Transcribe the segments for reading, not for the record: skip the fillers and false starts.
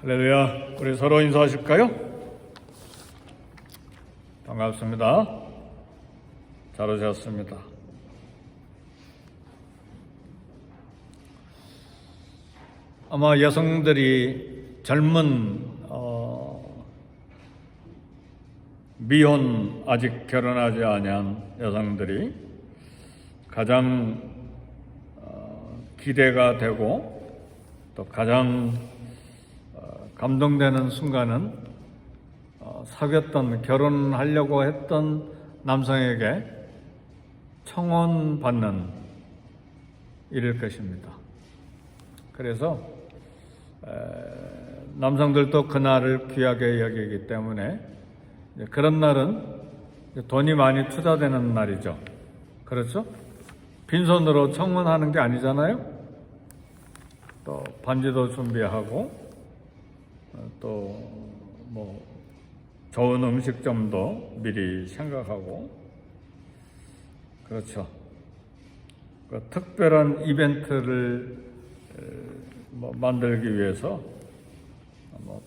할렐루야. 우리 서로 인사하실까요? 반갑습니다. 잘 오셨습니다. 아마 여성들이 젊은 미혼 아직 결혼하지 아니한 여성들이 가장 기대가 되고 또 가장 감동되는 순간은 사귀었던 결혼하려고 했던 남성에게 청혼받는 일일 것입니다. 그래서 남성들도 그날을 귀하게 여기기 때문에 그런 날은 돈이 많이 투자되는 날이죠. 그렇죠? 빈손으로 청혼하는 게 아니잖아요. 또 반지도 준비하고 또 좋은 음식점도 미리 생각하고 그렇죠. 특별한 이벤트를 만들기 위해서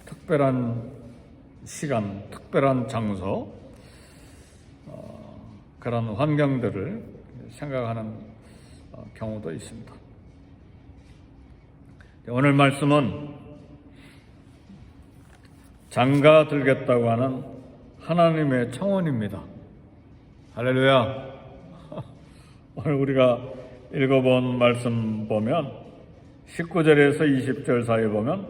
특별한 시간, 특별한 장소 그런 환경들을 생각하는 경우도 있습니다. 오늘 말씀은 장가 들겠다고 하는 하나님의 청혼입니다. 할렐루야. 오늘 우리가 읽어본 말씀 보면 19절에서 20절 사이 보면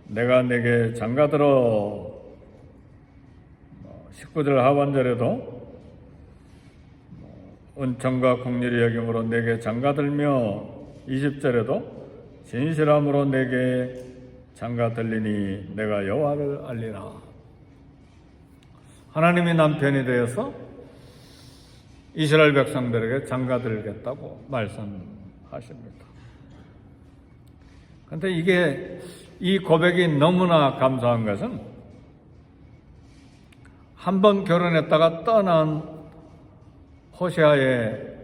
내가 내게 장가들어 19절 하반절에도 은총과 긍휼히 여김으로 내게 장가들며 20절에도 진실함으로 내게 장가들리니 내가 여호와를 알리라. 하나님이 남편이 되어서 이스라엘 백성들에게 장가들겠다고 말씀하십니다. 그런데 이 고백이 너무나 감사한 것은 한 번 결혼했다가 떠난 호세아의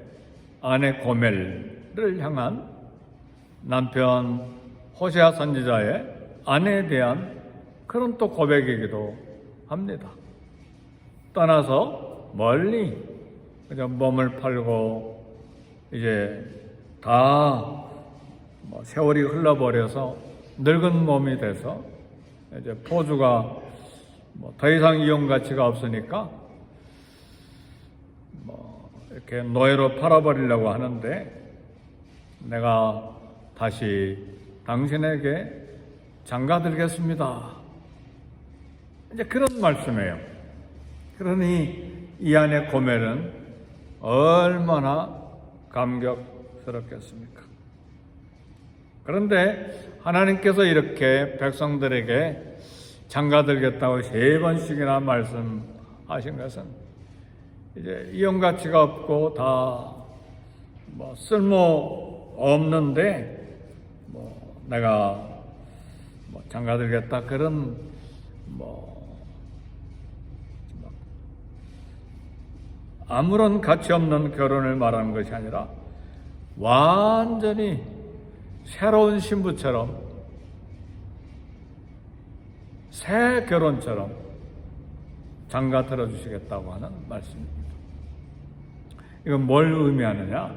아내 고멜을 향한 남편 호세아 선지자의 아내에 대한 그런 또 고백이기도 합니다. 떠나서 멀리 그냥 몸을 팔고 이제 다 세월이 흘러버려서 늙은 몸이 돼서 이제 포주가 더 이상 이용 가치가 없으니까 이렇게 노예로 팔아버리려고 하는데 내가 다시 당신에게 장가들겠습니다. 이제 그런 말씀이에요. 그러니 이 안에 고멜은 얼마나 감격스럽겠습니까? 그런데 하나님께서 이렇게 백성들에게 장가들겠다고 3번씩이나 말씀하신 것은 이제 이용 가치가 없고 다 쓸모 없는데 내가 장가들겠다 그런 아무런 가치 없는 결혼을 말하는 것이 아니라 완전히 새로운 신부처럼 새 결혼처럼 장가 들어주시겠다고 하는 말씀입니다. 이건 뭘 의미하느냐?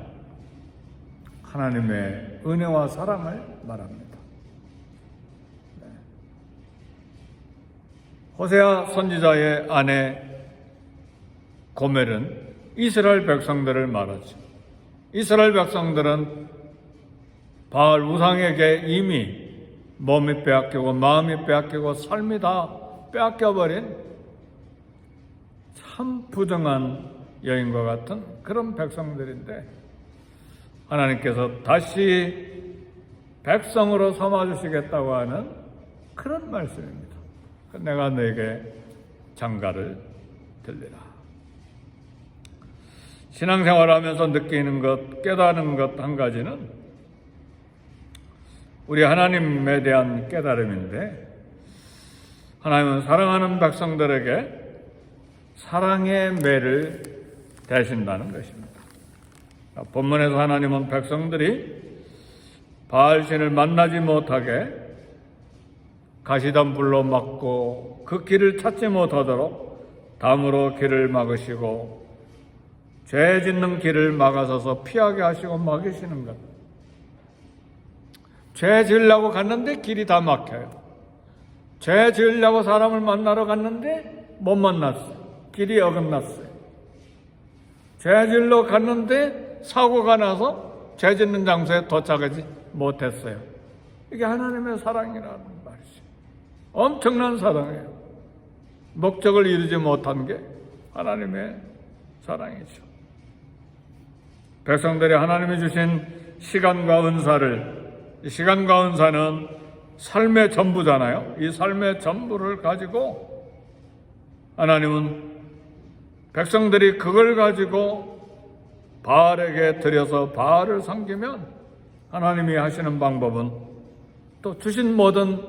하나님의 은혜와 사랑을 말합니다. 호세아 선지자의 아내 고멜은 이스라엘 백성들을 말하죠. 이스라엘 백성들은 바알 우상에게 이미 몸이 빼앗기고 마음이 빼앗기고 삶이 다 빼앗겨버린 참 부정한 여인과 같은 그런 백성들인데 하나님께서 다시 백성으로 삼아주시겠다고 하는 그런 말씀입니다. 내가 너에게 장가를 들리라. 신앙생활하면서 느끼는 것, 깨닫는 것 한 가지는 우리 하나님에 대한 깨달음인데 하나님은 사랑하는 백성들에게 사랑의 매를 대신다는 것입니다. 본문에서 하나님은 백성들이 바알신을 만나지 못하게 가시덤불로 막고 그 길을 찾지 못하도록 담으로 길을 막으시고 죄 짓는 길을 막아서서 피하게 하시고 막으시는 것. 죄 지으려고 갔는데 길이 다 막혀요. 죄 지으려고 사람을 만나러 갔는데 못 만났어요. 길이 어긋났어요. 죄 지으러 갔는데 사고가 나서 죄 짓는 장소에 도착하지 못했어요. 이게 하나님의 사랑이라는 말이죠. 엄청난 사랑이에요. 목적을 이루지 못한 게 하나님의 사랑이죠. 백성들이 하나님이 주신 시간과 은사를, 이 시간과 은사는 삶의 전부잖아요. 이 삶의 전부를 가지고 하나님은 백성들이 그걸 가지고 바알에게 드려서 바알을 섬기면 하나님이 하시는 방법은 또 주신 모든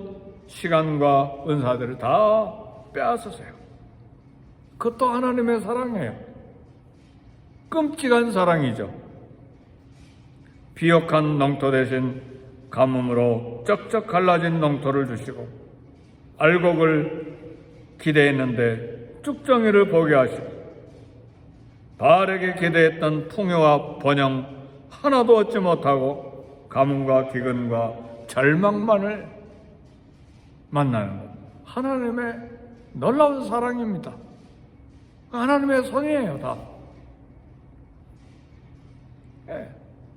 시간과 은사들을 다 빼앗으세요. 그것도 하나님의 사랑이에요. 끔찍한 사랑이죠. 비옥한 농토 대신 가뭄으로 쩍쩍 갈라진 농토를 주시고 알곡을 기대했는데 쭉정이를 보게 하시고 바알에게 기대했던 풍요와 번영 하나도 얻지 못하고 가뭄과 기근과 절망만을 만나는 것. 하나님의 놀라운 사랑입니다. 하나님의 손이에요, 다.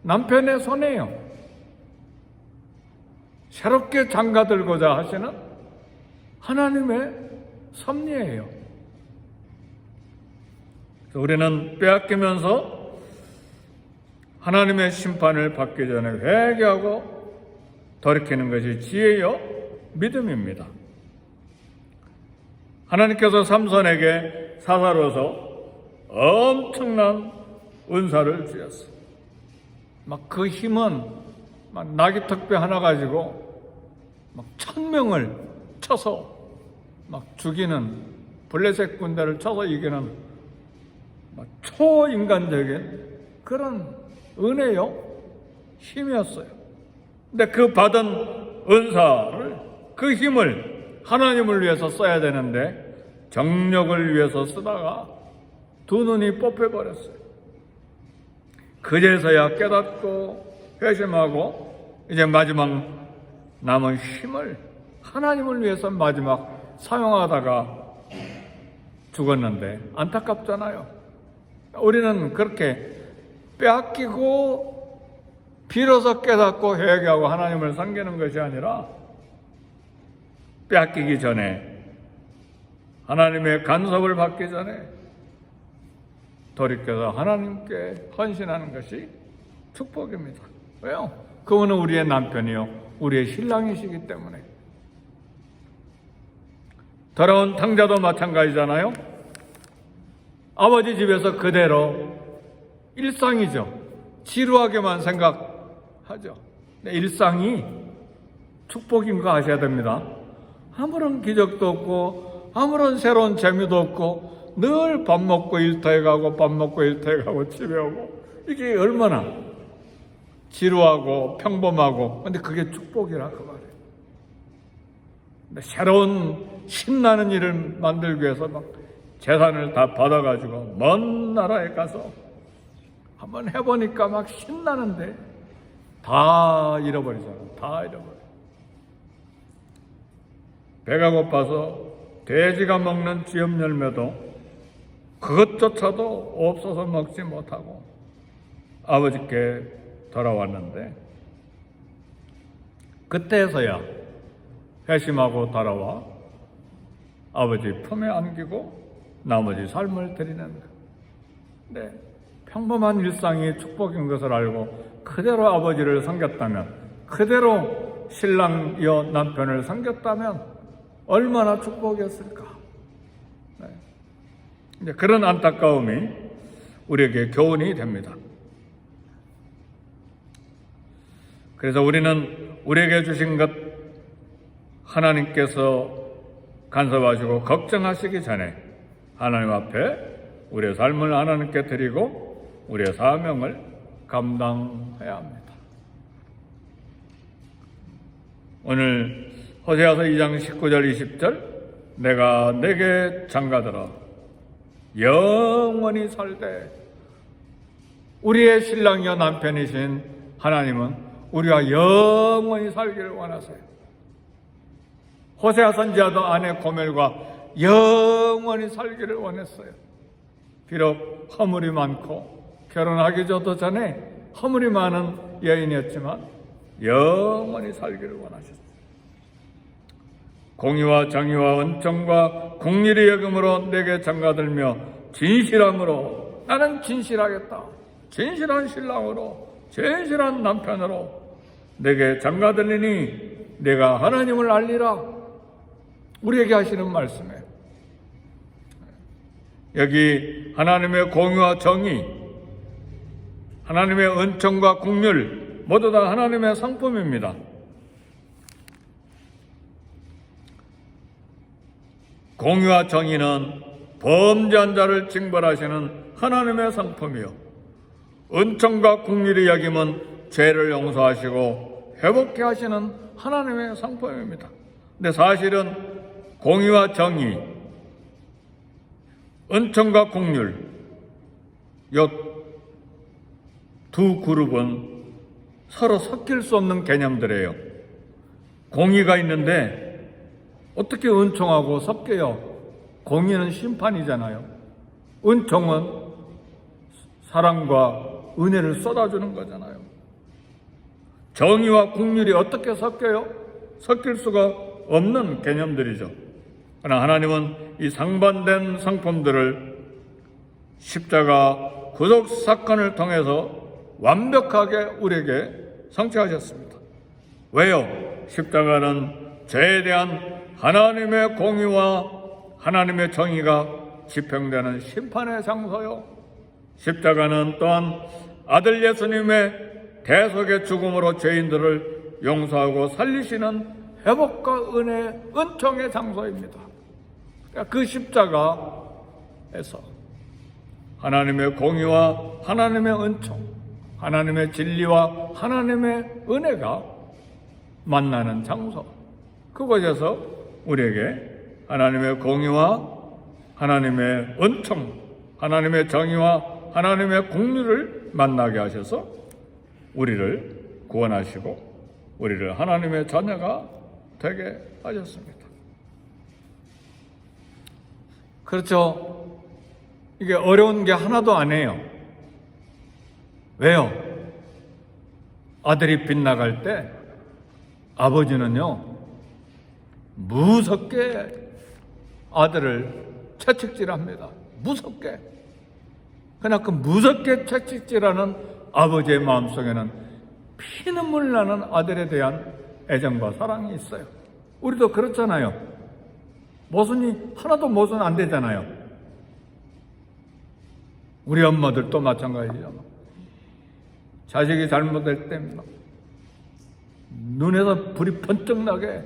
남편의 손이에요. 새롭게 장가들고자 하시는 하나님의 섭리예요. 우리는 빼앗기면서 하나님의 심판을 받기 전에 회개하고 돌이키는 것이 지혜요 믿음입니다. 하나님께서 삼손에게 사사로서 엄청난 은사를 주셨어요. 막 그 힘은 막 나귀턱뼈 하나 가지고 막 1000명을 쳐서 막 죽이는, 블레셋 군대를 쳐서 이기는 막 초인간적인 그런 은혜요 힘이었어요. 근데 그 받은 은사를, 그 힘을 하나님을 위해서 써야 되는데 정력을 위해서 쓰다가 두 눈이 뽑혀버렸어요. 그제서야 깨닫고 회심하고 이제 마지막 남은 힘을 하나님을 위해서 마지막 사용하다가 죽었는데 안타깝잖아요. 우리는 그렇게 빼앗기고 비로소 깨닫고 회개하고 하나님을 섬기는 것이 아니라 빼앗기기 전에, 하나님의 간섭을 받기 전에 돌이켜서 하나님께 헌신하는 것이 축복입니다. 왜요? 그분은 우리의 남편이요 우리의 신랑이시기 때문에. 더러운 탕자도 마찬가지잖아요. 아버지 집에서 그대로 일상이죠. 지루하게만 생각하죠. 일상이 축복인 거 아셔야 됩니다. 아무런 기적도 없고 아무런 새로운 재미도 없고 늘 밥 먹고 일터에 가고 밥 먹고 일터에 가고 집에 오고, 이게 얼마나 지루하고 평범하고, 근데 그게 축복이라 그 말이에요. 근데 새로운 신나는 일을 만들기 위해서 막 재산을 다 받아가지고 먼 나라에 가서 한번 해보니까 막 신나는데 다 잃어버리잖아. 다 잃어버려. 배가 고파서 돼지가 먹는 쥐염 열매도 그것조차도 없어서 먹지 못하고 아버지께 돌아왔는데, 그때서야 회심하고 돌아와 아버지 품에 안기고 나머지 삶을 드리는 것. 네, 평범한 일상이 축복인 것을 알고 그대로 아버지를 섬겼다면, 그대로 신랑이여 남편을 섬겼다면 얼마나 축복이었을까. 네. 이제 그런 안타까움이 우리에게 교훈이 됩니다. 그래서 우리는 우리에게 주신 것 하나님께서 간섭하시고 걱정하시기 전에 하나님 앞에 우리의 삶을 하나님께 드리고 우리의 사명을 감당해야 합니다. 오늘 호세아서 2장 19절 20절 내가 내게 장가들어 영원히 살되. 우리의 신랑이여 남편이신 하나님은 우리가 영원히 살기를 원하세요. 호세아 선지자도 아내 고멜과 영원히 살기를 원했어요. 비록 허물이 많고 결혼하기 전도 전에 허물이 많은 여인이었지만 영원히 살기를 원하셨어요. 공의와 정의와 은총과 긍휼의 여김으로 내게 장가들며 진실함으로 나는 진실하겠다. 진실한 신랑으로 진실한 남편으로 내게 장가들리니 내가 하나님을 알리라. 우리에게 하시는 말씀에 여기 하나님의 공의와 정의, 하나님의 은총과 긍휼 모두 다 하나님의 상품입니다. 공의와 정의는 범죄한 자를 징벌하시는 하나님의 상품이요, 은총과 긍휼의 여김은 죄를 용서하시고 회복케 하시는 하나님의 상품입니다. 근데 사실은 공의와 정의, 은총과 긍휼 이 두 그룹은 서로 섞일 수 없는 개념들이에요. 공의가 있는데 어떻게 은총하고 섞여요? 공의는 심판이잖아요. 은총은 사랑과 은혜를 쏟아주는 거잖아요. 정의와 긍휼이 어떻게 섞여요? 섞일 수가 없는 개념들이죠. 그러나 하나님은 이 상반된 상품들을 십자가 구속 사건을 통해서 완벽하게 우리에게 성취하셨습니다. 왜요? 십자가는 죄에 대한 하나님의 공의와 하나님의 정의가 집행되는 심판의 장소요, 십자가는 또한 아들 예수님의 대속의 죽음으로 죄인들을 용서하고 살리시는 회복과 은혜, 은총의 장소입니다. 그 십자가에서 하나님의 공의와 하나님의 은총, 하나님의 진리와 하나님의 은혜가 만나는 장소, 그곳에서 우리에게 하나님의 공의와 하나님의 은총, 하나님의 정의와 하나님의 긍휼을 만나게 하셔서 우리를 구원하시고 우리를 하나님의 자녀가 되게 하셨습니다. 그렇죠? 이게 어려운 게 하나도 아니에요. 왜요? 아들이 빗나갈 때 아버지는요, 무섭게 아들을 채찍질합니다. 무섭게. 그러나 그 무섭게 채찍질하는 아버지의 마음속에는 피눈물 나는 아들에 대한 애정과 사랑이 있어요. 우리도 그렇잖아요. 모순이 하나도 모순 안 되잖아요. 우리 엄마들도 마찬가지죠. 자식이 잘못될 때 막 눈에서 불이 번쩍 나게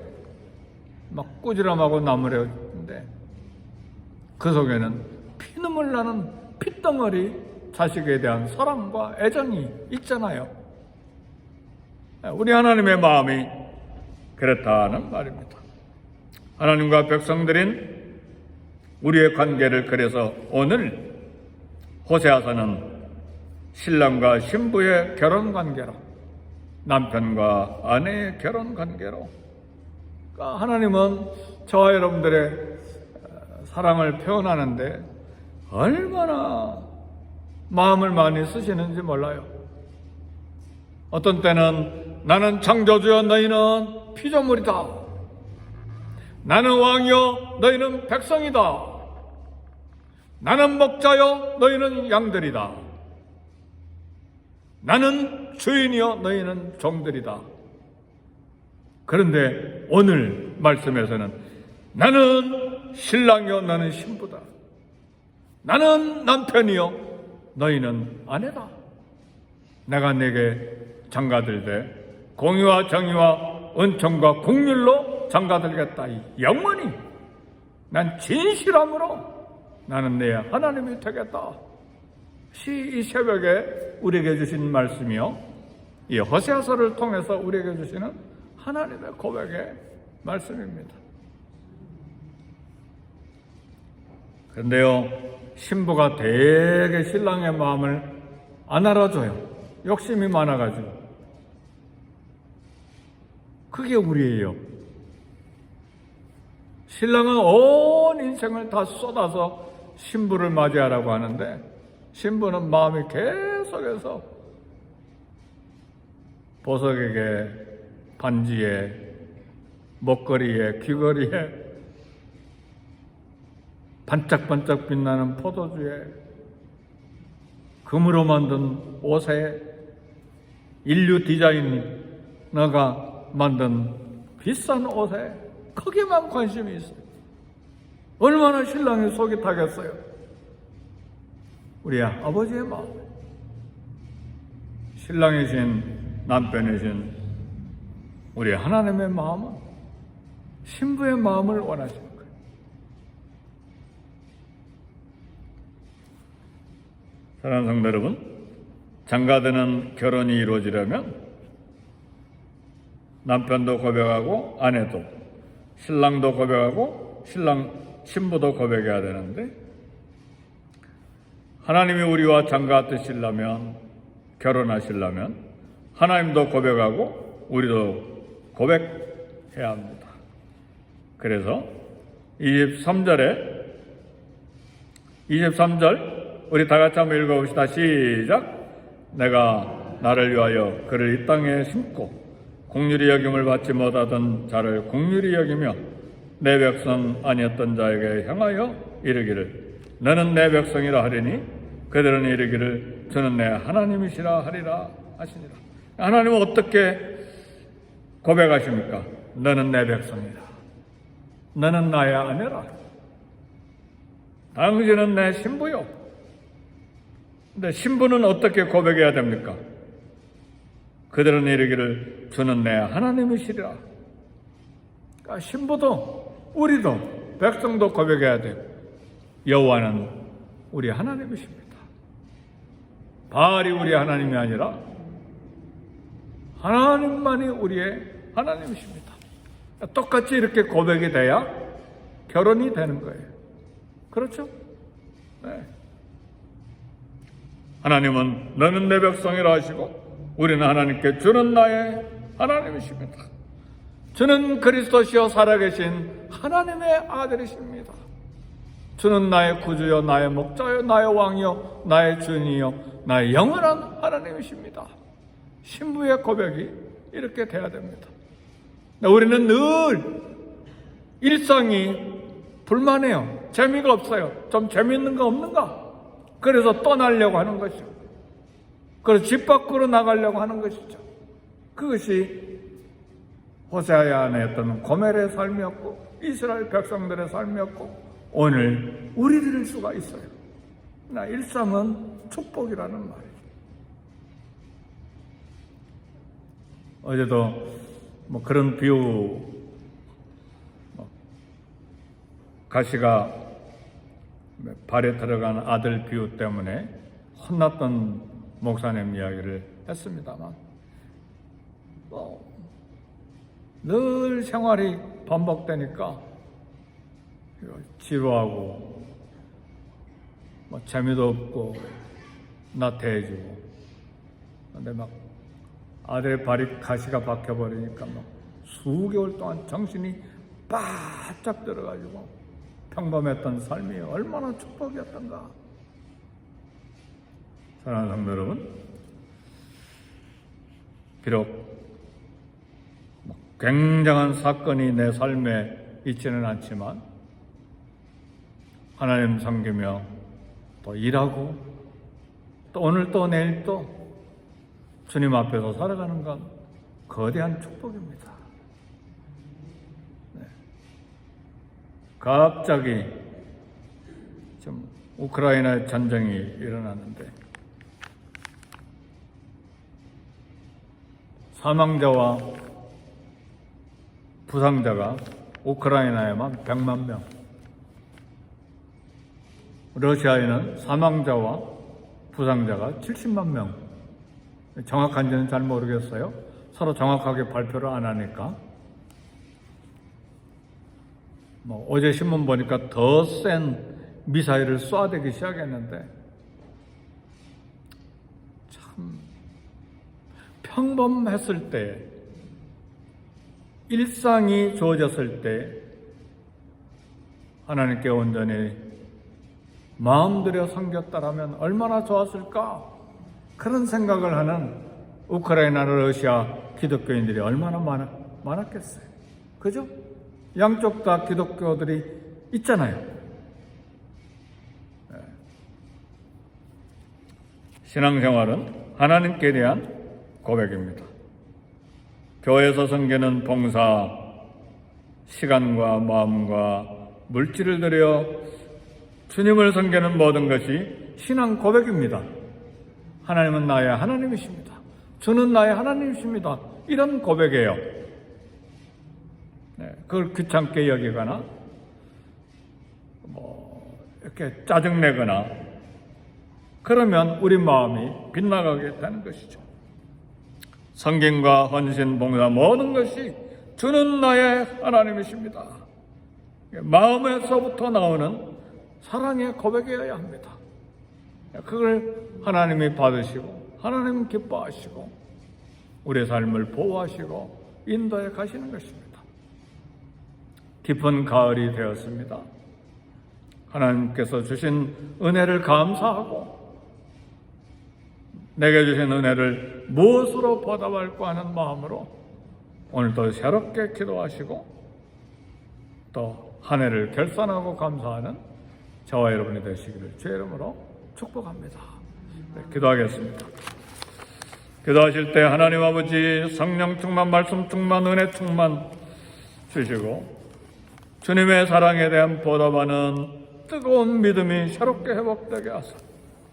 막 꾸지람하고 나무래는데 그 속에는 피눈물 나는 핏덩어리 자식에 대한 사랑과 애정이 있잖아요. 우리 하나님의 마음이 그렇다는 말입니다. 하나님과 백성들인 우리의 관계를 그래서 오늘 호세아서는 신랑과 신부의 결혼관계로, 남편과 아내의 결혼관계로, 그러니까 하나님은 저와 여러분들의 사랑을 표현하는데 얼마나 마음을 많이 쓰시는지 몰라요. 어떤 때는 나는 창조주여 너희는 피조물이다, 나는 왕이여 너희는 백성이다, 나는 목자여 너희는 양들이다, 나는 주인이여 너희는 종들이다. 그런데 오늘 말씀에서는 나는 신랑이여 너는 신부다, 나는 남편이여 너희는 아내다, 내가 내게 장가들되 공의와 정의와 은총과 긍휼로 장가들겠다. 영원히 난 진실함으로 나는 내 하나님이 되겠다. 이 새벽에 우리에게 주신 말씀이요, 이 호세아서를 통해서 우리에게 주시는 하나님의 고백의 말씀입니다. 그런데요, 신부가 되게 신랑의 마음을 안 알아줘요. 욕심이 많아가지고. 그게 우리예요. 신랑은 온 인생을 다 쏟아서 신부를 맞이하라고 하는데, 신부는 마음이 계속해서 보석에게, 반지에, 목걸이에, 귀걸이에, 반짝반짝 빛나는 포도주에, 금으로 만든 옷에, 인류 디자이너가 만든 비싼 옷에 거기에만 관심이 있어요. 얼마나 신랑의 속이 타겠어요. 우리 아버지의 마음, 신랑이신 남편이신 우리 하나님의 마음은 신부의 마음을 원하시는 거예요. 사랑하는 성도 여러분, 장가드는 결혼이 이루어지려면 남편도 고백하고 아내도, 신랑도 고백하고 신부도 고백해야 되는데, 하나님이 우리와 장가드시려면, 결혼하시려면 하나님도 고백하고 우리도 고백해야 합니다. 그래서 23절 우리 다 같이 한번 읽어봅시다. 시작. 내가 나를 위하여 그를 이 땅에 심고 공률이 여김을 받지 못하던 자를 공률이 여기며 내 백성 아니었던 자에게 향하여 이르기를 너는 내 백성이라 하리니 그들은 이르기를 저는 내 하나님이시라 하리라 하시니라. 하나님은 어떻게 고백하십니까? 너는 내 백성이라. 너는 나의 아내라. 당신은 내 신부요. 근데 신부는 어떻게 고백해야 됩니까? 그들은 이르기를 주는 내 하나님이시리라. 그러니까 신부도 우리도 백성도 고백해야 돼요. 여호와는 우리 하나님이십니다. 바알이 우리 하나님이 아니라 하나님만이 우리의 하나님이십니다. 똑같이 이렇게 고백이 돼야 결혼이 되는 거예요. 그렇죠? 네. 하나님은 너는 내 백성이라 하시고 우리는 하나님께 주는 나의 하나님이십니다. 주는 그리스도시요 살아계신 하나님의 아들이십니다. 주는 나의 구주요 나의 목자요 나의 왕이요 나의 주인이요 나의 영원한 하나님이십니다. 신부의 고백이 이렇게 돼야 됩니다. 우리는 늘 일상이 불만해요. 재미가 없어요. 좀 재미있는 거 없는가? 그래서 떠나려고 하는 것이죠. 그래서 집 밖으로 나가려고 하는 것이죠. 그것이 호세아의 아내였던 고멜의 삶이었고 이스라엘 백성들의 삶이었고 오늘 우리들일 수가 있어요. 나 일상은 축복이라는 말이에요. 어제도 그런 비유, 가시가 발에 들어간 아들 비유 때문에 혼났던 목사님 이야기를 했습니다만, 늘 생활이 반복되니까 지루하고 재미도 없고 나태해지고, 근데 아들의 발이 가시가 박혀버리니까 수개월 동안 정신이 바짝 들어가지고 평범했던 삶이 얼마나 축복이었던가. 사랑하는 성도 여러분, 비록 굉장한 사건이 내 삶에 있지는 않지만 하나님 섬기며 또 일하고 또 오늘 또 내일 또 주님 앞에서 살아가는 건 거대한 축복입니다. 네. 갑자기 좀 우크라이나 전쟁이 일어났는데 사망자와 부상자가 우크라이나에만 100만 명, 러시아에는 사망자와 부상자가 70만 명. 정확한지는 잘 모르겠어요. 서로 정확하게 발표를 안 하니까. 어제 신문 보니까 더 센 미사일을 쏴대기 시작했는데, 참 평범했을 때, 일상이 주어졌을 때 하나님께 온전히 마음 들여 섬겼다라면 얼마나 좋았을까? 그런 생각을 하는 우크라이나, 러시아 기독교인들이 얼마나 많았겠어요. 그죠? 양쪽 다 기독교들이 있잖아요. 신앙생활은 하나님께 대한 고백입니다. 교회에서 섬기는 봉사, 시간과 마음과 물질을 들여 주님을 섬기는 모든 것이 신앙 고백입니다. 하나님은 나의 하나님이십니다. 주는 나의 하나님이십니다. 이런 고백이에요. 그걸 귀찮게 여기거나 이렇게 짜증내거나 그러면 우리 마음이 빗나가게 되는 것이죠. 성김과 헌신, 봉사 모든 것이 주는 나의 하나님이십니다. 마음에서부터 나오는 사랑의 고백이어야 합니다. 그걸 하나님이 받으시고 하나님 기뻐하시고 우리의 삶을 보호하시고 인도해 가시는 것입니다. 깊은 가을이 되었습니다. 하나님께서 주신 은혜를 감사하고 내게 주신 은혜를 무엇으로 보답할까 하는 마음으로 오늘도 새롭게 기도하시고 또 한 해를 결산하고 감사하는 저와 여러분이 되시기를 주의 이름으로 축복합니다. 기도하겠습니다. 기도하실 때 하나님 아버지 성령 충만, 말씀 충만, 은혜 충만 주시고 주님의 사랑에 대한 보답하는 뜨거운 믿음이 새롭게 회복되게 하사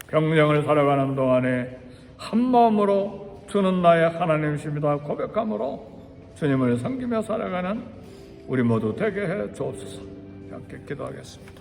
병정을 살아가는 동안에 한 마음으로 주는 나의 하나님이십니다 고백함으로 주님을 섬기며 살아가는 우리 모두 되게 해 주옵소서. 함께 기도하겠습니다.